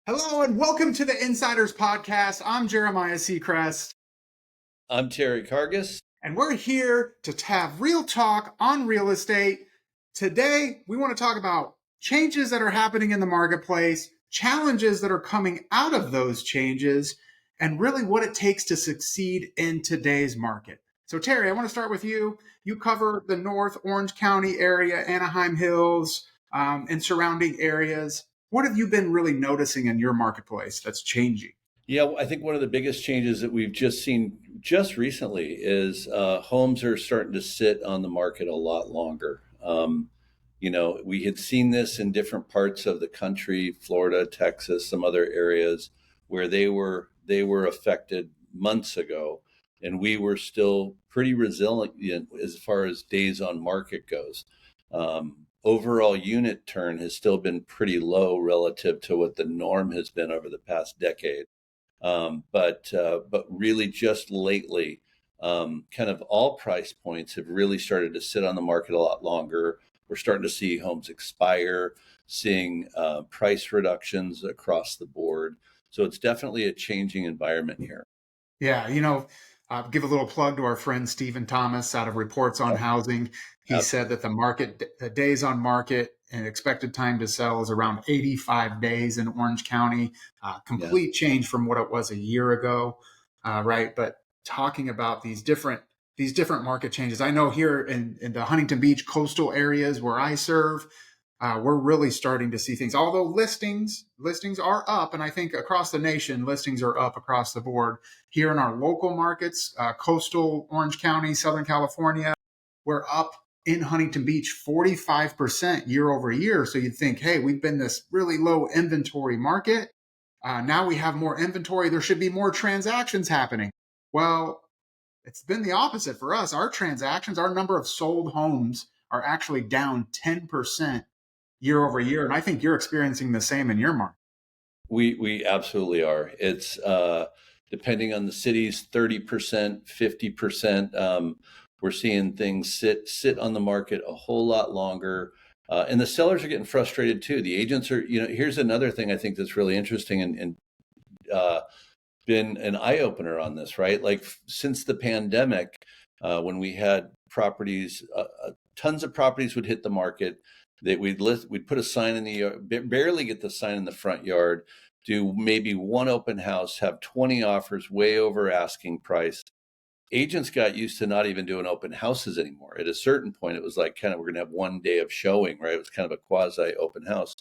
Hello and welcome to the Insiders Podcast. I'm Jeremiah Secrest, I'm Terry Karges. and we're here to have real talk on real estate. Today, we want to talk about changes that are happening in the marketplace, challenges that are coming out of those changes, and really what it takes to succeed in today's market. So, Terry, I want to start with you. You cover the North Orange County area, Anaheim Hills, and surrounding areas. What have you been really noticing in your marketplace that's changing? Yeah, I think one of the biggest changes that we've just seen just recently is homes are starting to sit on the market a lot longer. We had seen this in different parts of the country, Florida, Texas, some other areas where they were affected months ago, and we were still pretty resilient as far as days on market goes. Overall unit turn has still been pretty low relative to what the norm has been over the past decade. But really just lately, kind of all price points have really started to sit on the market a lot longer. We're starting to see homes expire, seeing price reductions across the board. So it's definitely a changing environment here. Yeah, give a little plug to our friend Stephen Thomas out of Reports on Yep. Housing. He said that the days on market and expected time to sell is around 85 days in Orange County. Yeah. Complete change from what it was a year ago, right? But talking about these different market changes, I know here in the Huntington Beach coastal areas where I serve, we're really starting to see things. Although listings are up, and I think across the nation, listings are up across the board. Here in our local markets, coastal Orange County, Southern California, we're up in Huntington Beach 45% year over year. So you'd think, hey, we've been this really low inventory market. Now we have more inventory. There should be more transactions happening. Well, it's been the opposite for us. Our transactions, our number of sold homes are actually down 10% year over year. And I think you're experiencing the same in your market. We absolutely are. It's depending on the cities, 30%, 50%. We're seeing things sit on the market a whole lot longer. And the sellers are getting frustrated too. The agents are, here's another thing I think that's really interesting and uh, been an eye opener on this, right? Like since the pandemic, when we had properties, tons of properties would hit the market. That we'd put a sign in the yard, barely get the sign in the front yard, do maybe one open house, have 20 offers way over asking price. Agents got used to not even doing open houses anymore. At a certain point, it was like kind of we're going to have one day of showing, right? It was kind of a quasi open house.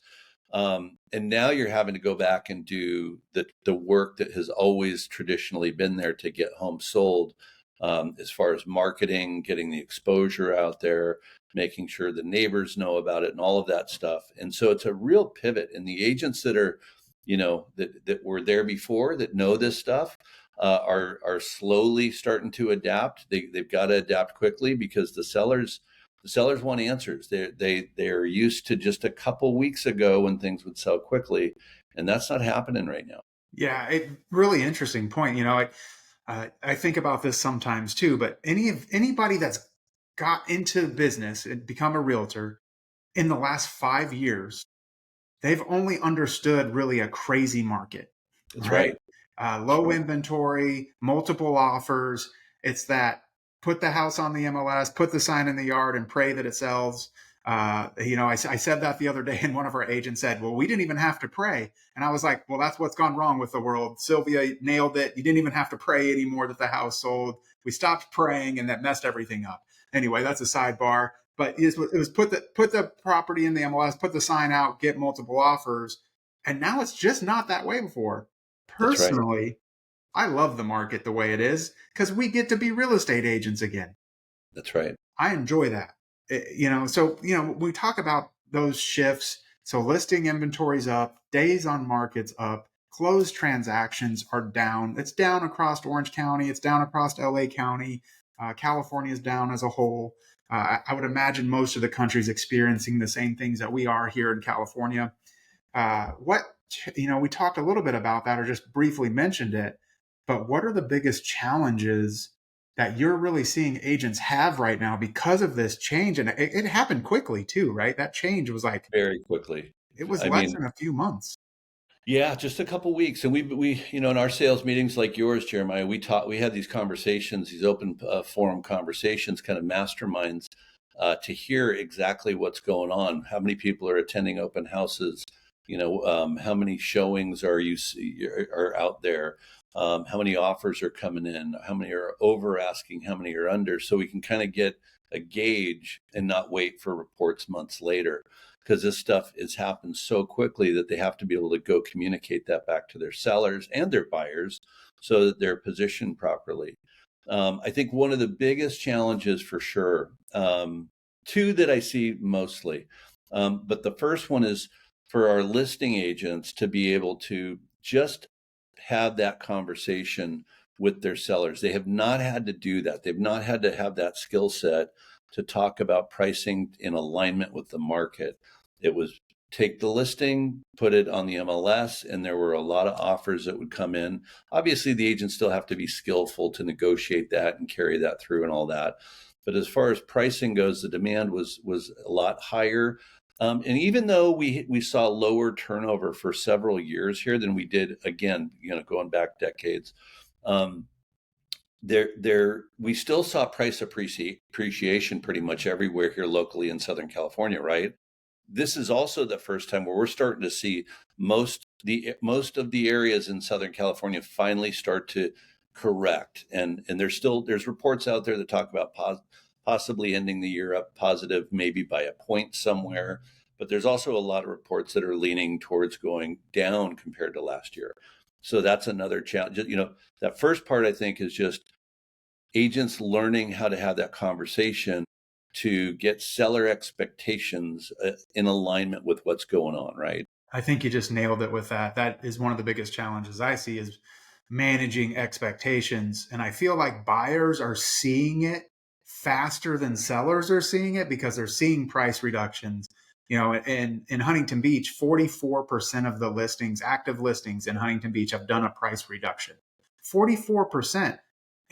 And now you're having to go back and do the work that has always traditionally been there to get homes sold, as far as marketing, getting the exposure out there, making sure the neighbors know about it and all of that stuff. And so it's a real pivot. And the agents that are, that were there before that know this stuff are slowly starting to adapt. They've got to adapt quickly because the sellers want answers. They're used to just a couple weeks ago when things would sell quickly, and that's not happening right now. Yeah, really interesting point. I think about this sometimes too, but anybody that's got into business and become a realtor in the last 5 years, they've only understood really a crazy market, That's right? right. That's Low right. inventory, multiple offers. It's that put the house on the MLS, put the sign in the yard, and pray that it sells. I said that the other day, and one of our agents said, "Well, we didn't even have to pray." And I was like, "Well, that's what's gone wrong with the world." Sylvia nailed it. You didn't even have to pray anymore that the house sold. We stopped praying, and that messed everything up. Anyway, that's a sidebar. But it was put the property in the MLS, put the sign out, get multiple offers, and now it's just not that way before. That's right. Personally, I love the market the way it is because we get to be real estate agents again. That's right. I enjoy that. We talk about those shifts. So listing inventories up, days on markets up, closed transactions are down. It's down across Orange County. It's down across LA County. California is down as a whole. I would imagine most of the country is experiencing the same things that we are here in California. What we talked a little bit about that or just briefly mentioned it, but what are the biggest challenges that you're really seeing agents have right now because of this change? And it happened quickly too, right? That change was like Very quickly. it was I less mean, than a few months. Yeah, just a couple weeks, and we in our sales meetings like yours, Jeremiah, we had these conversations, these open forum conversations, kind of masterminds, to hear exactly what's going on. How many people are attending open houses? How many showings are out there? How many offers are coming in? How many are over asking? How many are under? So we can kind of get a gauge and not wait for reports months later, because this stuff has happened so quickly that they have to be able to go communicate that back to their sellers and their buyers so that they're positioned properly. I think one of the biggest challenges for sure, two that I see mostly, but the first one is for our listing agents to be able to just have that conversation with their sellers. They have not had to do that. They've not had to have that skill set to talk about pricing in alignment with the market. It was take the listing, put it on the MLS, and there were a lot of offers that would come in. Obviously, the agents still have to be skillful to negotiate that and carry that through and all that. But as far as pricing goes, the demand was a lot higher. And even though we saw lower turnover for several years here than we did, again, going back decades, um, we still saw price appreciation pretty much everywhere here locally in Southern California, right? This is also the first time where we're starting to see most of the areas in Southern California finally start to correct, and there's reports out there that talk about possibly ending the year up positive, maybe by a point somewhere. But there's also a lot of reports that are leaning towards going down compared to last year. So that's another challenge. That first part I think is just agents learning how to have that conversation to get seller expectations in alignment with what's going on, right? I think you just nailed it with that. That is one of the biggest challenges I see is managing expectations. And I feel like buyers are seeing it faster than sellers are seeing it because they're seeing price reductions. In Huntington Beach, 44% of the active listings in Huntington Beach have done a price reduction. 44%.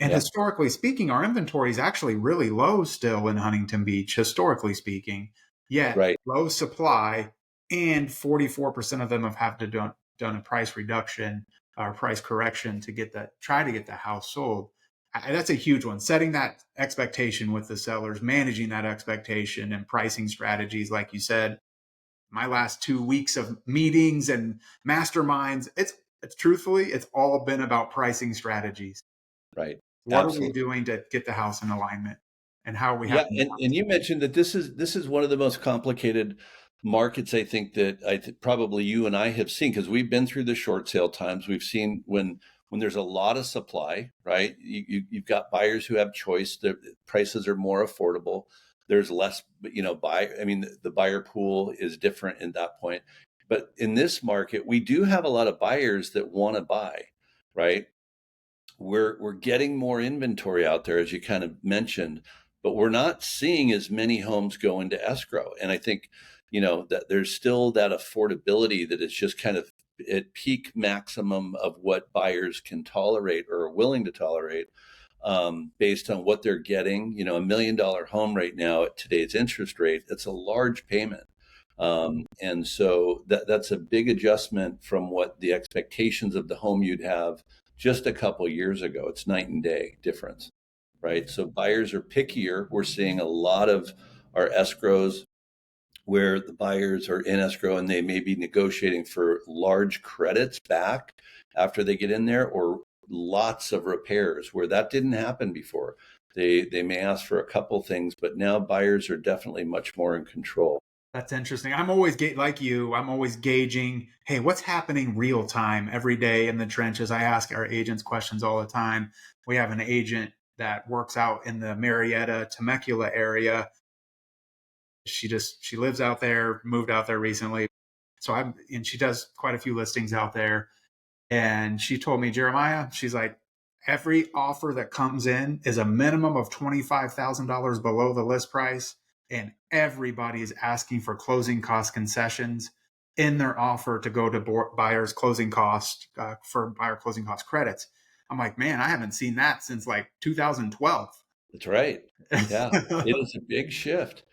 And Yeah, historically speaking, our inventory is actually really low still in Huntington Beach, historically speaking, yet right. low supply, and 44% of them have to done a price reduction or price correction to try to get the house sold. That's a huge one. Setting that expectation with the sellers, managing that expectation, and pricing strategies, like you said. My last 2 weeks of meetings and masterminds, it's truthfully, it's all been about pricing strategies. Right. What are we Absolutely. doing to get the house in alignment, and how are we Yeah, having the and you mentioned that this is one of the most complicated markets I think that probably you and I have seen, because we've been through the short sale times. We've seen when there's a lot of supply, right? You've got buyers who have choice. The prices are more affordable. There's less, I mean, the buyer pool is different in that point. But in this market, we do have a lot of buyers that want to buy, right? We're getting more inventory out there, as you kind of mentioned, but we're not seeing as many homes go into escrow. And I think, that there's still that affordability that is just kind of at peak maximum of what buyers can tolerate or are willing to tolerate, based on what they're getting. $1 million home right now at today's interest rate, that's a large payment. And so that's a big adjustment from what the expectations of the home you'd have just a couple of years ago. It's night and day difference, right? So buyers are pickier. We're seeing a lot of our escrows where the buyers are in escrow and they may be negotiating for large credits back after they get in there, or lots of repairs where that didn't happen before. They may ask for a couple things, but now buyers are definitely much more in control. That's interesting. I'm always like you. I'm always gauging. Hey, what's happening real time every day in the trenches? I ask our agents questions all the time. We have an agent that works out in the Marietta Temecula area. She lives out there, moved out there recently. And she does quite a few listings out there. And she told me, Jeremiah, she's like, every offer that comes in is a minimum of $25,000 below the list price. And everybody is asking for closing cost concessions in their offer to go to buyer's closing cost for buyer closing cost credits. I'm like, man, I haven't seen that since like 2012. That's right. Yeah, it is a big shift.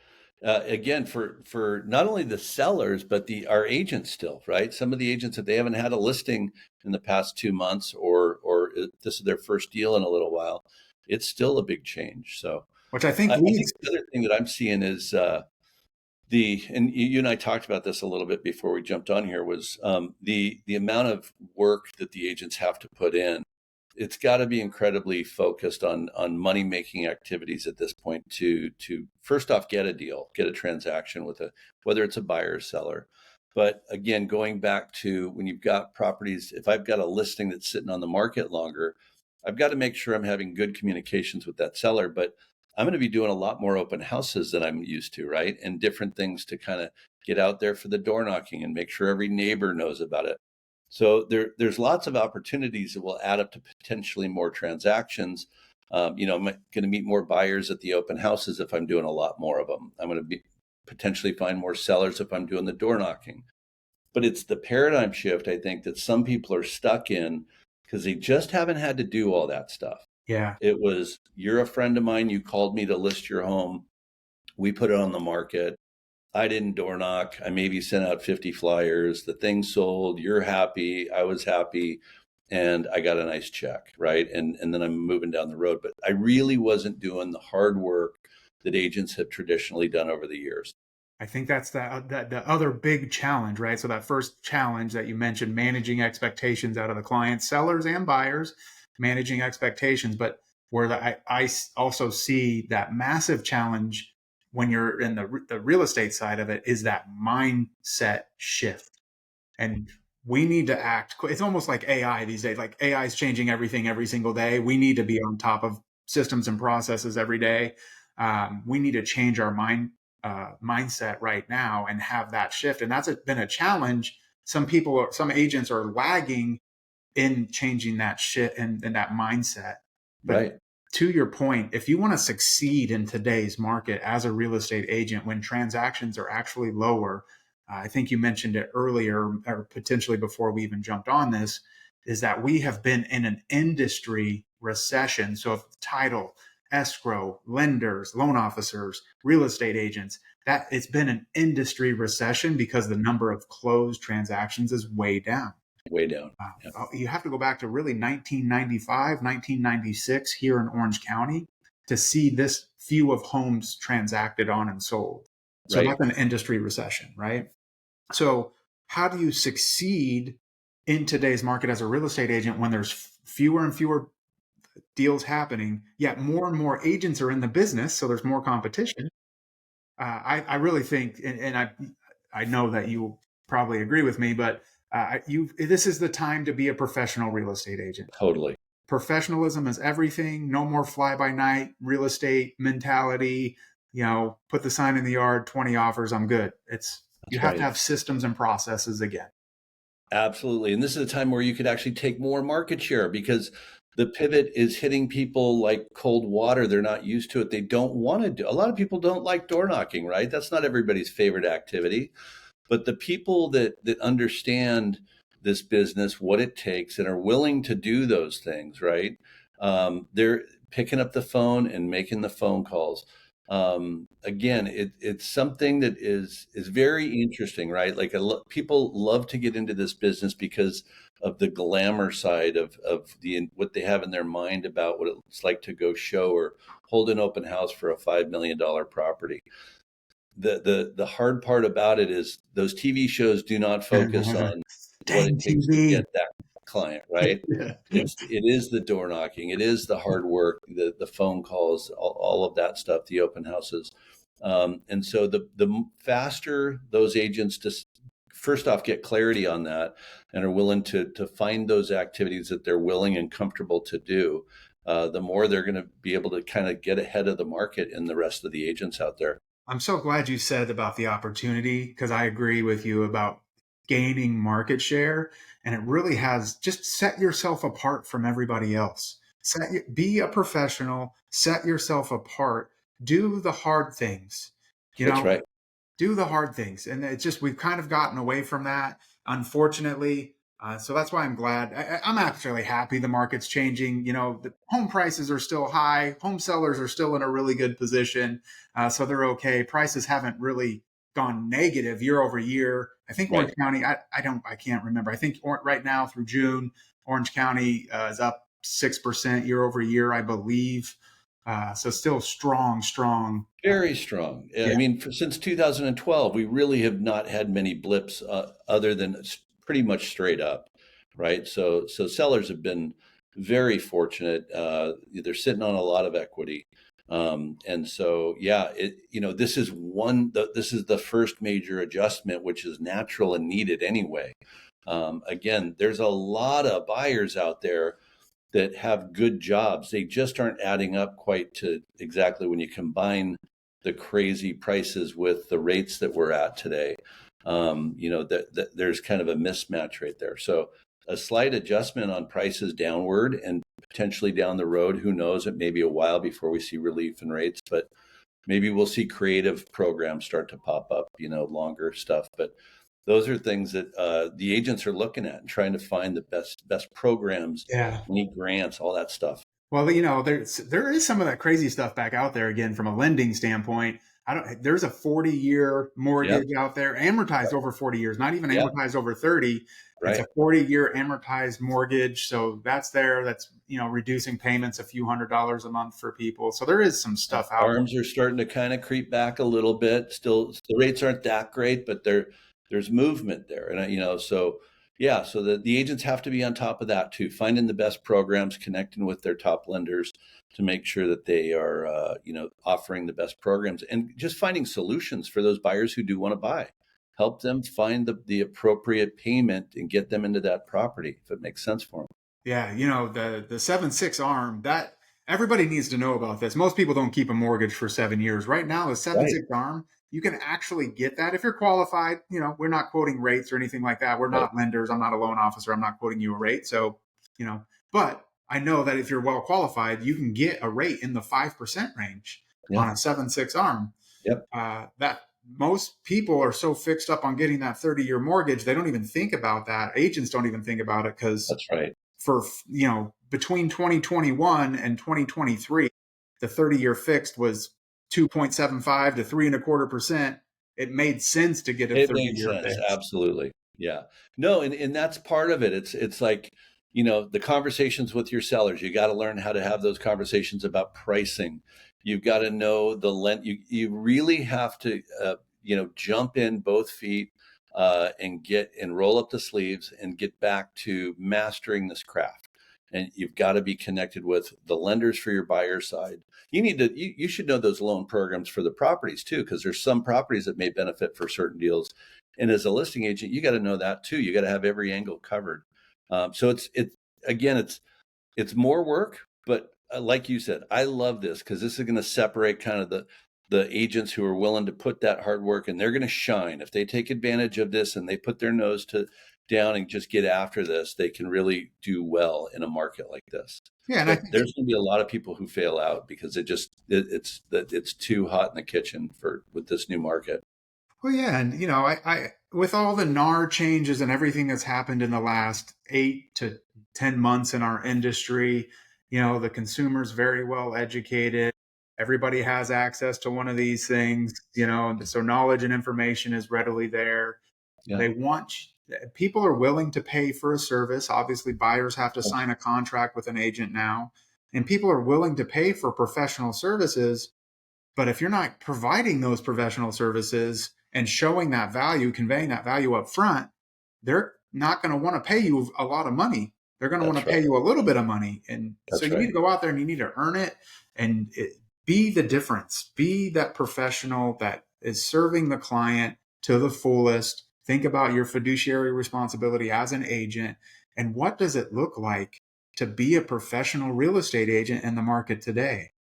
Again, for not only the sellers but the our agents still, right? Some of the agents, if they haven't had a listing in the past 2 months, or this is their first deal in a little while, it's still a big change. So which I think I think leads. the other thing that I'm seeing is and you and I talked about this a little bit before we jumped on here, was the amount of work that the agents have to put in. It's got to be incredibly focused on money making activities at this point to first off get a deal, get a transaction with a, whether it's a buyer or seller. But again, going back to when you've got properties, if I've got a listing that's sitting on the market longer, I've got to make sure I'm having good communications with that seller. But I'm going to be doing a lot more open houses than I'm used to, right? And different things to kind of get out there for the door knocking and make sure every neighbor knows about it. So there's lots of opportunities that will add up to potentially more transactions. I'm going to meet more buyers at the open houses if I'm doing a lot more of them. I'm going to be potentially find more sellers if I'm doing the door knocking. But it's the paradigm shift, I think, that some people are stuck in because they just haven't had to do all that stuff. Yeah, It was, you're a friend of mine, you called me to list your home. We put it on the market. I didn't door knock. I maybe sent out 50 flyers. The thing sold. You're happy. I was happy. And I got a nice check, right? And then I'm moving down the road. But I really wasn't doing the hard work that agents have traditionally done over the years. I think that's the other big challenge, right? So that first challenge that you mentioned, managing expectations out of the clients, sellers and buyers, managing expectations. But where I also see that massive challenge when you're in the real estate side of it is that mindset shift. And we need to act. It's almost like AI these days. Like AI is changing everything every single day. We need to be on top of systems and processes every day. We need to change our mindset right now and have that shift. And that's been a challenge. Some agents are lagging in changing that shit and that mindset. But Right. to your point, if you want to succeed in today's market as a real estate agent when transactions are actually lower, I think you mentioned it earlier, or potentially before we even jumped on this, is that we have been in an industry recession. So if title, escrow, lenders, loan officers, real estate agents, that it's been an industry recession because the number of closed transactions is way down. Way down. Yeah. You have to go back to really 1995, 1996 here in Orange County to see this few of homes transacted on and sold. So Right. that's an industry recession, right? So how do you succeed in today's market as a real estate agent when there's fewer and fewer deals happening, yet more and more agents are in the business, so there's more competition? I really think, and I know that you will probably agree with me, but this is the time to be a professional real estate agent. Totally. Professionalism is everything. No more fly by night real estate mentality. Put the sign in the yard, 20 offers, I'm good. You That's have to right. have systems and processes again. Absolutely. And this is a time where you could actually take more market share because the pivot is hitting people like cold water. They're not used to it. They don't want to do. A lot of people don't like door knocking, right? That's not everybody's favorite activity. But the people that understand this business, what it takes, and are willing to do those things, right? They're picking up the phone and making the phone calls. Again, it's something that is very interesting, right? Like people love to get into this business because of the glamour side of the what they have in their mind about what it's like to go show or hold an open house for a $5 million property. The hard part about it is those TV shows do not focus on what it Dang takes to TV. get that client, right? It is the door knocking, it is the hard work, the phone calls, all of that stuff, the open houses. And so the faster those agents just first off get clarity on that and are willing to find those activities that they're willing and comfortable to do, the more they're going to be able to kind of get ahead of the market and the rest of the agents out there. I'm so glad you said about the opportunity because I agree with you about gaining market share. And it really has just set yourself apart from everybody else. Be a professional, set yourself apart, do the hard things, you That's know, right. do the hard things. And it's just, we've kind of gotten away from that, unfortunately. So that's why I'm glad. I'm actually happy the market's changing. You know, the home prices are still high. Home sellers are still in a really good position. So they're okay. Prices haven't really gone negative year over year. I think Orange Right. County, I can't remember. I think right now through June, Orange County is up 6% year over year, I believe. So still strong, strong. Very strong. I Yeah. mean, since 2012, we really have not had many blips other than pretty much straight up, right? So sellers have been very fortunate. They're sitting on a lot of equity, and so yeah, this is this is the first major adjustment, which is natural and needed anyway. Again, there's a lot of buyers out there that have good jobs. They just aren't adding up quite to exactly when you combine the crazy prices with the rates that we're at today. That there's kind of a mismatch right there. So a slight adjustment on prices downward and potentially down the road, who knows, it may be a while before we see relief in rates, but maybe we'll see creative programs start to pop up, longer stuff. But those are things that the agents are looking at and trying to find the best programs, Yeah. need grants, all that stuff. Well, there is some of that crazy stuff back out there again from a lending standpoint. I don't there's a 40-year Yep. mortgage out there, amortized over 40 years, not even Yep. amortized over 30. It's a Right. 40-year amortized mortgage. So that's there. That's, reducing payments a few $100s a month for people. So there is some stuff out Arms are starting to kind of creep back a little bit. Still, the rates aren't that great, but there's movement there, and so yeah, so the agents have to be on top of that too, finding the best programs, connecting with their top lenders to make sure that they are, offering the best programs, and just finding solutions for those buyers who do want to buy. Help them find the appropriate payment and get them into that property if it makes sense for them. Yeah, the 7/6 arm, that everybody needs to know about this. Most people don't keep a mortgage for 7 years. Right now, the seven Right. six arm, you can actually get that if you're qualified. We're not quoting rates or anything like that. We're Right. not lenders. I'm not a loan officer. I'm not quoting you a rate. So, but I know that if you're well qualified, you can get a rate in the 5% range Yeah. on a 7/6 arm. Yep. That most people are so fixed up on getting that 30-year mortgage, they don't even think about that. Agents don't even think about it because That's right. for between 2021 and 2023, the 30-year fixed was 2.75 to 3.25%. It made sense to get a It makes 30-year sense, fixed. absolutely. Yeah. No, and that's part of it. It's like, the conversations with your sellers. You got to learn how to have those conversations about pricing. You've got to know the length. You really have to, jump in both feet, and roll up the sleeves and get back to mastering this craft. And you've got to be connected with the lenders for your buyer side. You should know those loan programs for the properties too, because there's some properties that may benefit for certain deals. And as a listing agent, you got to know that too. You got to have every angle covered. So it's more work, but like you said, I love this because this is going to separate kind of the agents who are willing to put that hard work, and they're going to shine if they take advantage of this and they put their nose to down and just get after this. They can really do well in a market like this. Yeah, and I But think, there's going to be a lot of people who fail out because it's too hot in the kitchen for with this new market. well, yeah, and I with all the NAR changes and everything that's happened in the last 8 to 10 months in our industry, the consumer's very well educated. Everybody has access to one of these things, so knowledge and information is readily there. Yeah. They want People are willing to pay for a service. Obviously, buyers have to sign a contract with an agent now, and people are willing to pay for professional services. But if you're not providing those professional services and showing that value, conveying that value up front, they're not going to want to pay you a lot of money. They're going to want That's to pay right. you a little bit of money. And so That's you need right. to go out there and you need to earn it and be the difference. Be that professional that is serving the client to the fullest. Think about your fiduciary responsibility as an agent. And what does it look like to be a professional real estate agent in the market today?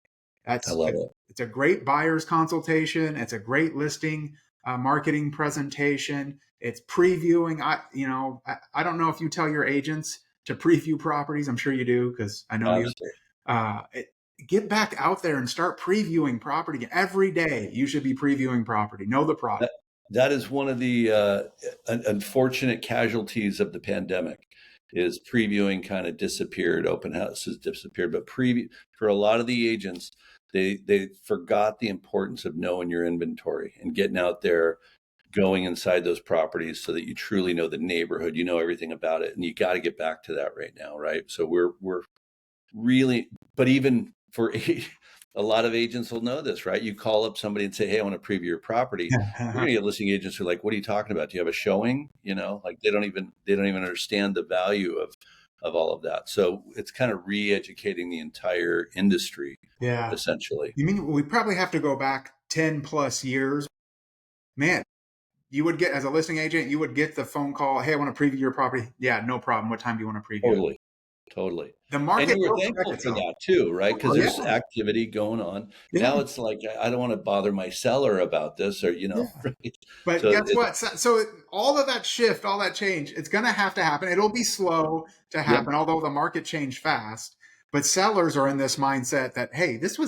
I That's love it. it's a great buyer's consultation. It's a great listing marketing presentation. It's previewing. I don't know if you tell your agents to preview properties. I'm sure you do because I know you. Absolutely. Uh, it, get back out there and start previewing property every day. You should be previewing property. Know the product. That is one of the unfortunate casualties of the pandemic is previewing kind of disappeared, open houses disappeared, but for a lot of the agents, they forgot the importance of knowing your inventory and getting out there, going inside those properties so that you truly know the neighborhood, you know everything about it, and you got to get back to that right now, right? So we're really, but even for a lot of agents will know this, right? You call up somebody and say, "Hey, I want to preview your property." You're going to get listing agents who are like, "What are you talking about? Do you have a showing?" You know, like they don't even understand the value of all of that. So it's kind of re-educating the entire industry, Yeah. essentially. You mean we probably have to go back 10 plus years? Man, you would get, as a listing agent, you would get the phone call, hey, I want to preview your property. Yeah, no problem. What time do you want to preview it? Totally. Totally. The And market you were will correct thankful for itself. that too, right? Because Oh, yeah. there's activity going on. Yeah. Now it's like, I don't want to bother my seller about this or, Yeah. right? But So guess what? So all of that shift, all that change, it's going to have to happen. It'll be slow to yeah, happen, although the market changed fast. But sellers are in this mindset that, hey, this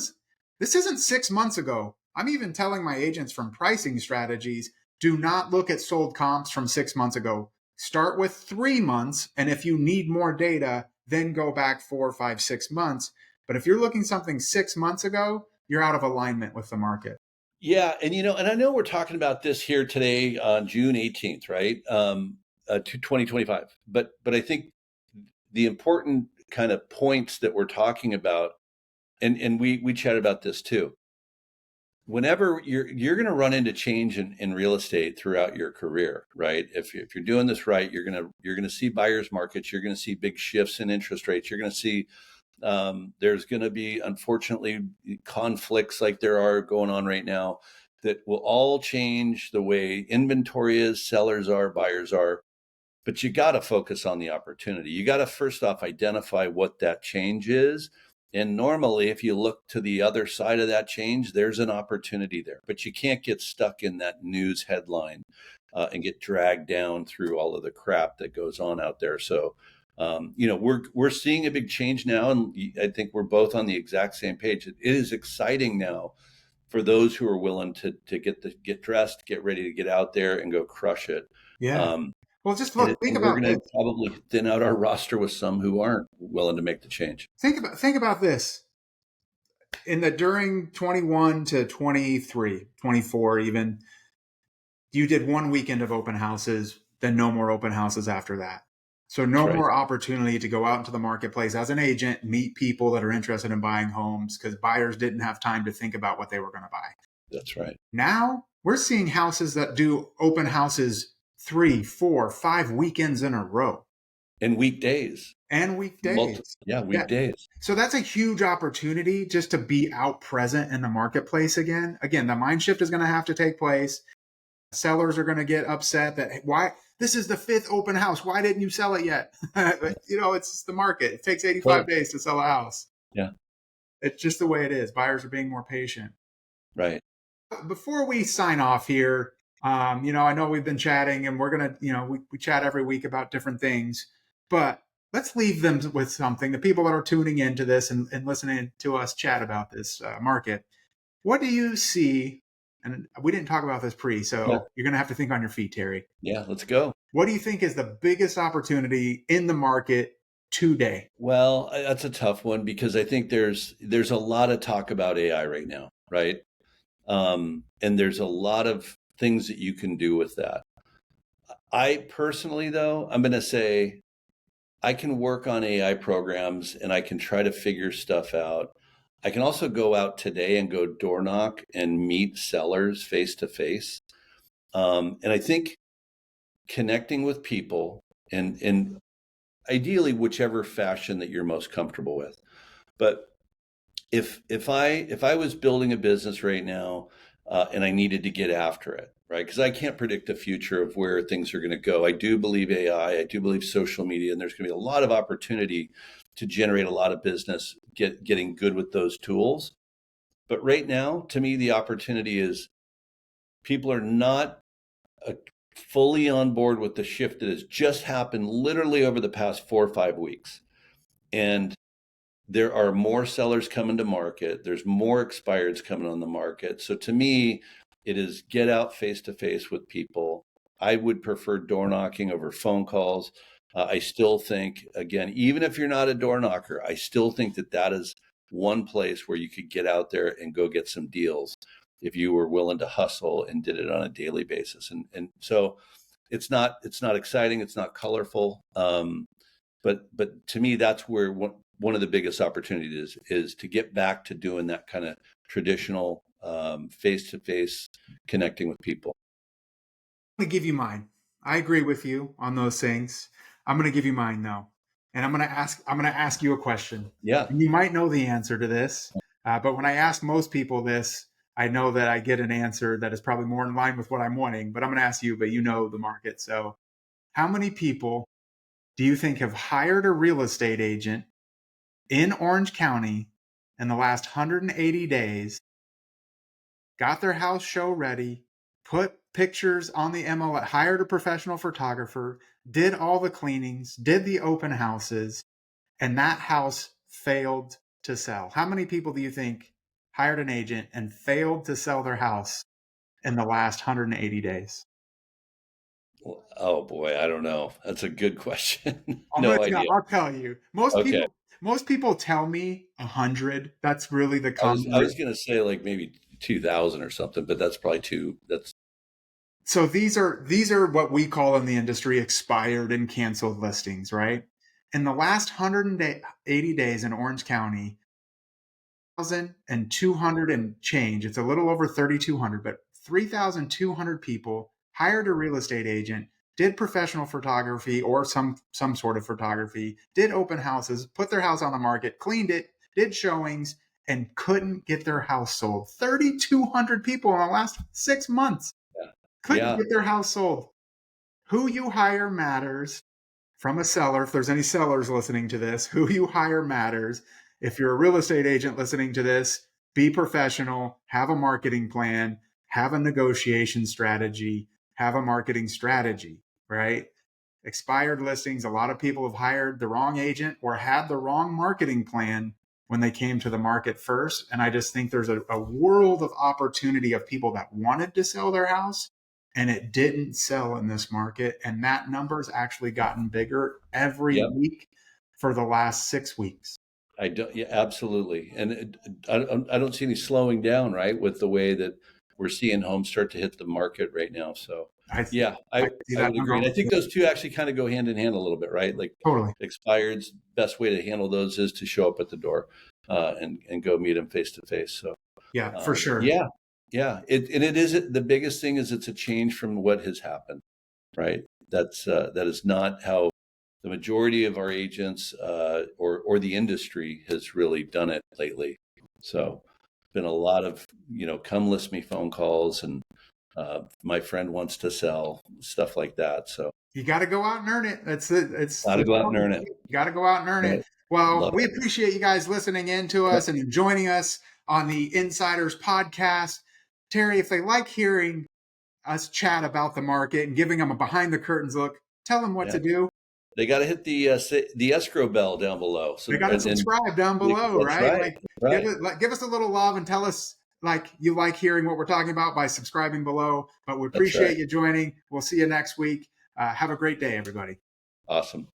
isn't 6 months ago. I'm even telling my agents from pricing strategies, do not look at sold comps from 6 months ago. Start with 3 months. And if you need more data, then go back 4, 5, 6 months. But if you're looking something 6 months ago, you're out of alignment with the market. yeah, and I know we're talking about this here today on June 18th, right? To 2025. But I think the important kind of points that we're talking about, and we chat about this too. Whenever you're going to run into change in real estate throughout your career, right? If you're doing this right, you're going to see buyers markets, you're going to see big shifts in interest rates, you're going to see there's going to be, unfortunately, conflicts like there are going on right now that will all change the way inventory is, sellers are, buyers are. But you got to focus on the opportunity. You got to first off identify what that change is. And normally, if you look to the other side of that change, there's an opportunity there. But you can't get stuck in that news headline and get dragged down through all of the crap that goes on out there. So, we're seeing a big change now, and I think we're both on the exact same page. It is exciting now for those who are willing to get dressed, get ready to get out there and go crush it. Yeah. Um, Well, just and, look, think and we're about going to this. probably thin out our roster with some who aren't willing to make the change. Think about this. In the during 21 to 23, 24 even, you did one weekend of open houses, then no more open houses after that. So That's no right. more opportunity to go out into the marketplace as an agent, meet people that are interested in buying homes because buyers didn't have time to think about what they were going to buy. That's right. Now we're seeing houses that do open houses 3, 4, 5 weekends in a row And weekdays, and weekdays. Yeah. weekdays. So that's a huge opportunity just to be out present in the marketplace again. Again, the mind shift is going to have to take place. Sellers are going to get upset that why this is the fifth open house. Why didn't you sell it yet? It's the market. It takes 85 Totally. days to sell a house. Yeah. It's just the way it is. Buyers are being more patient. Right. Before we sign off here, I know we've been chatting and we're going to, we chat every week about different things, but let's leave them with something. The people that are tuning into this and listening to us chat about this market, what do you see? And we didn't talk about this Yeah. so you're going to have to think on your feet, Terry. Yeah. Let's go. What do you think is the biggest opportunity in the market today? Well, that's a tough one because I think there's a lot of talk about AI right now, right? And there's a lot of things that you can do with that. I personally, though, I'm going to say I can work on AI programs and I can try to figure stuff out. I can also go out today and go door knock and meet sellers face to face. And I think connecting with people in ideally whichever fashion that you're most comfortable with. But if I was building a business right now and I needed to get after it, right? Because I can't predict the future of where things are going to go. I do believe AI, I do believe social media, and there's going to be a lot of opportunity to generate a lot of business, getting good with those tools. But right now, to me, the opportunity is people are not uh, fully on board with the shift that has just happened literally over the past 4 or 5 weeks. And there are more sellers coming to market. There's more expireds coming on the market. So to me, It is get out face to face with people. I would prefer door knocking over phone calls. I still think, again, even if you're not a door knocker, I still think that that is one place where you could get out there and go get some deals if you were willing to hustle and did it on a daily basis. And so it's not exciting, it's not colorful, but to me that's where one of the biggest opportunities is to get back to doing that kind of traditional face to face connecting with people. I'm going to give you mine. I agree with you on those things. I'm going to give you mine though. And I'm going to ask you a question. Yeah. And you might know the answer to this, but when I ask most people this, I know that I get an answer that is probably more in line with what I'm wanting, but I'm going to ask you, but you know the market. So how many people do you think have hired a real estate agent in Orange County in the last 180 days, got their house show ready, put pictures on the MLS, hired a professional photographer, did all the cleanings, did the open houses, and that house failed to sell? How many people do you think hired an agent and failed to sell their house in the last 180 days? Oh boy, I don't know. That's a good question. I'm gonna No tell, idea. I'll tell you. Okay. Most people tell me 100. That's really the common. I was gonna say like maybe 2000 or something, but that's probably too. That's So these are what we call in the industry expired and canceled listings, right? In the last 180 days in Orange County, 1,200 and change, it's a little over 3,200, but 3,200 people hired a real estate agent, did professional photography or some sort of photography, did open houses, put their house on the market, cleaned it, did showings, and couldn't get their house sold. 3,200 people in the last 6 months couldn't yeah, get their house sold. Who you hire matters. From a seller, if there's any sellers listening to this, who you hire matters. If you're a real estate agent listening to this, be professional, have a marketing plan, have a negotiation strategy, have a marketing strategy, right? Expired listings, a lot of people have hired the wrong agent or had the wrong marketing plan when they came to the market first. And I just think there's a world of opportunity of people that wanted to sell their house and it didn't sell in this market. And that number's actually gotten bigger every yep. week for the last 6 weeks. I don't. Yeah, absolutely. And I don't see any slowing down, right, with the way that we're seeing homes start to hit the market right now. So, I, yeah, I see I that would number. agree. And I think those two actually kind of go hand in hand a little bit, right? Like Totally. expired's best way to handle those is to show up at the door and go meet them face to face. So, Yeah, for sure. yeah, yeah. It is the biggest thing is it's a change from what has happened, right? That is not how the majority of our agents or the industry has really done it lately. So been a lot of come list me phone calls and my friend wants to sell stuff like that. So You got to go out and earn it. That's it. got to go out and earn it. You got to go out and earn it. Right. Well, Love we it. appreciate you guys listening in to us and joining us on the Insiders podcast. Terry, if they like hearing us chat about the market and giving them a behind the curtains look, tell them what Yeah. to do. They got to hit the escrow bell down below. So They got to subscribe down below, that's right? right. Right. Give us a little love and tell us like you like hearing what we're talking about by subscribing below. But we That's appreciate right. you joining. We'll see you next week. Have a great day, everybody. Awesome.